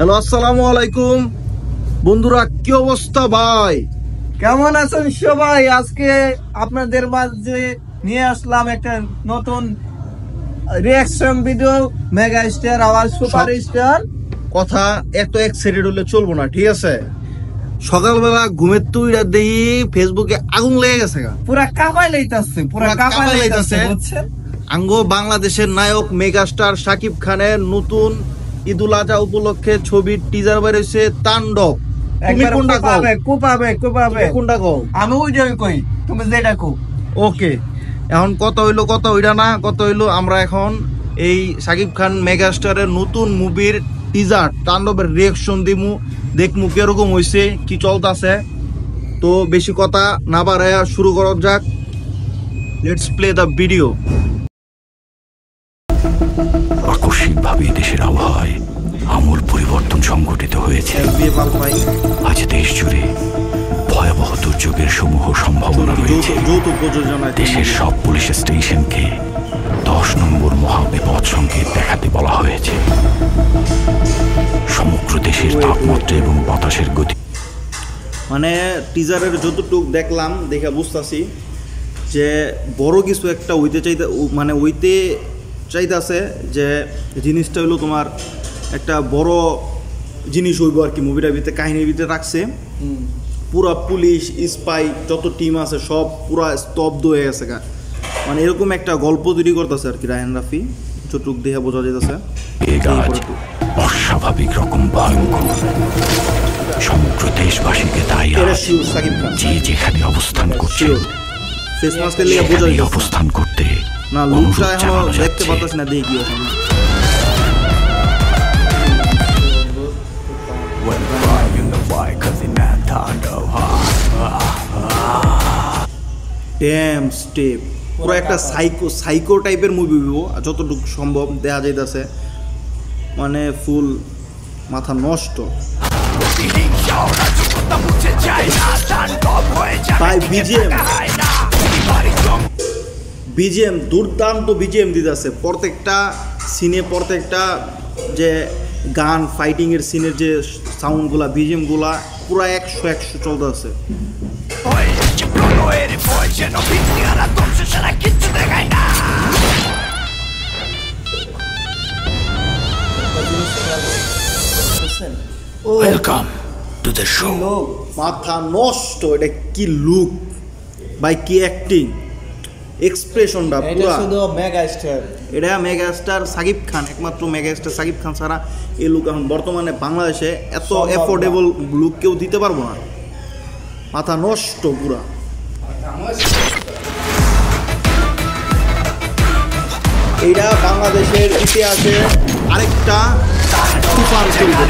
Hello, আসসালামু আলাইকুম বন্ধুরা, কি অবস্থা ভাই? কেমন আছেন সবাই? আজকে আপনাদের মাঝে নিয়ে আসলাম একটা নতুন রিঅ্যাকশন ভিডিও। মেগা স্টার আওয়াজ সুপারস্টার কথা এত এক্সাইটেড হলে চলবো না, ঠিক আছে? সকালবেলা ঘুমের তুইরা দেই ফেসবুকে আগুন লেগে গেছে, পুরা কাঁপাই লাইতাছে, পুরা কাঁপাই লাইতাছে। আঙ্গো বাংলাদেশের নায়ক মেগাস্টার শাকিব খানের নতুন ঈদুল আজহা উপলক্ষে ছবির টিজার বের হইছে, তাণ্ডব। তুমি কোনটা কও? কোপাবে কোনটা কও? আমি ওইটাই কই, তুমি যেটা কও। ওকে, এখন কথা ওইটা না, কথা হইলো আমরা এখন এই শাকিব খান মেগাস্টারের নতুন মুভির টিজার তাণ্ডবের রিঅ্যাকশন দিমু, দেখমু কিরকম হইছে, কি চলতেছে। তো বেশি কথা না বাড়ায়া শুরু করা যাক। Let's play the video. আকস্মিকভাবে দেশের আবহাওয়ায় আমূল পরিবর্তন সংঘটিত হয়েছে। আজ দেশ জুড়ে ভয়াবহ দুর্যোগের সমূহ সম্ভাবনা রয়েছে। দেশের সব পুলিশ স্টেশনকে 10 নম্বর মহাবিপদ সংকেত দেখাতে বলা হয়েছে। সমগ্র দেশের তাপমাত্রা এবং বাতাসের গতি, মানে টিজারের যতটুক দেখলাম দেখে বুঝতেছি যে বড় কিছু একটা হইতে চাইতেছে, যে জিনিসটা হইলো তোমার একটা বড় জিনিস হইব আর কি। মুভিটার ভিতরে কাহিনীর ভিতরে রাখছে, পুরা পুলিশ স্পাই যত টিম আছে সব পুরা স্তব্ধ হয়ে গেছে। মানে এরকম একটা গল্প তৈরি করতেছে আর কি রায়হান রাফি, যতটুক দেখে বোঝা যাইতেছে। অস্বাভাবিক রকম ভয়ঙ্কর। সমগ্র দেশবাসীকে তাই যে যেখানে অবস্থান করছে অবস্থান করতে না, লুকটা এখনো দেখতে পাচ্ছি না, দেখি এখন। ড্যাম স্টেপ, পুরো একটা সাইকো টাইপের মুভি যতটুকু সম্ভব দেখা যাইতেছে। মানে ফুল মাথা নষ্ট। তাই বিজিএম দুর্দান্ত বিজিএম দিতেছে প্রত্যেকটা সিনে, প্রত্যেকটা যে গান ফাইটিং এর সিনের যে সাউন্ডগুলা বিজিএমগুলা পুরা 100 চলতেছে। Welcome to the show. মাথা নষ্ট, এটা কি লুক ভাই, কি অ্যাক্টিং, এক্সপ্রেশনটা পুরো। এটা মেগাস্টার শাকিব খান, একমাত্র মেগাস্টার শাকিব খান ছাড়া এই লুক এখন বর্তমানে বাংলাদেশে এত অ্যাফোর্ডেবল লুক কেউ দিতে পারবো না। মাথা নষ্ট পুরা। এইটা বাংলাদেশের ইতিহাসে আরেকটা সুপার চলবে,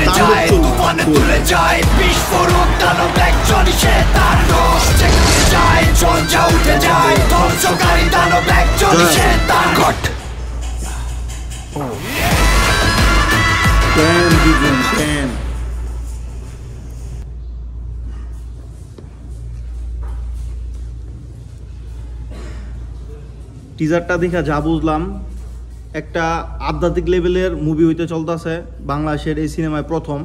টিজারটা দেখা যা বুঝলাম একটা আধ্যাত্মিক লেভেলের মুভি হইতে চলতেছে। বাংলাদেশের এই সিনেমায় প্রথম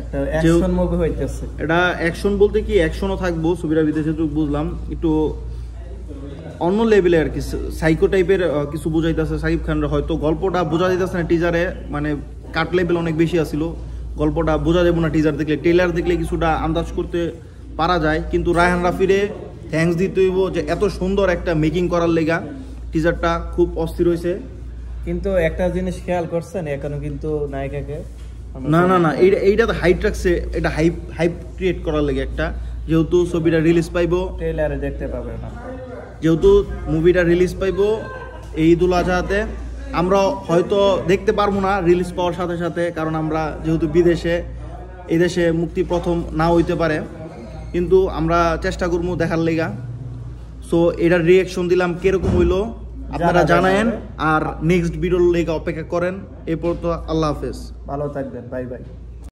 একটা অ্যাকশন মুভি হইতেছে। এটা অ্যাকশন বলতে কি অ্যাকশনও থাকবো, ছবিটা বিদেশে তো বুঝলাম একটু অন্য লেভেলে আর কি, সাইকো টাইপের কিছু বোঝাইতেছে শাকিব খানের। হয়তো গল্পটা বোঝা যাইতেছে না টিজারে, মানে কাট লেভেল অনেক বেশি আসছিল, গল্পটা বোঝা যাবে না টিজার দেখলে। ট্রেলার দেখলে কিছুটা আন্দাজ করতে পারা যায়, কিন্তু রায়হান রাফিরে থ্যাঙ্কস দিতে হইব যে এত সুন্দর একটা মেকিং করার লেগা। টিজারটা খুব অস্থির হয়েছে। কিন্তু একটা জিনিস খেয়াল করছেন, এখনো কিন্তু নায়িকাকে না এইটা তো হাইট রাখছে, এটা হাইপ ক্রিয়েট করার লেগে একটা, যেহেতু ছবিটা রিলিজ পাইবো, ট্রেলারে দেখতে পাবে না, যেহেতু মুভিটা রিলিজ পাইবো এই ঈদুল আজহাতে, আমরা হয়তো দেখতে পারবো না রিলিজ পাওয়ার সাথে সাথে, কারণ আমরা যেহেতু বিদেশে, এই দেশে মুক্তি প্রথম না হইতে পারে, কিন্তু আমরা চেষ্টা করবো দেখার লেগা। সো এটার রিঅ্যাকশন দিলাম, কিরকম হইলো আপনারা জানায়েন, আর নেক্সট ভিডিওর লেগে অপেক্ষা করেন। এরপর তো আল্লাহ হাফেজ, ভালো থাকবেন, বাই বাই।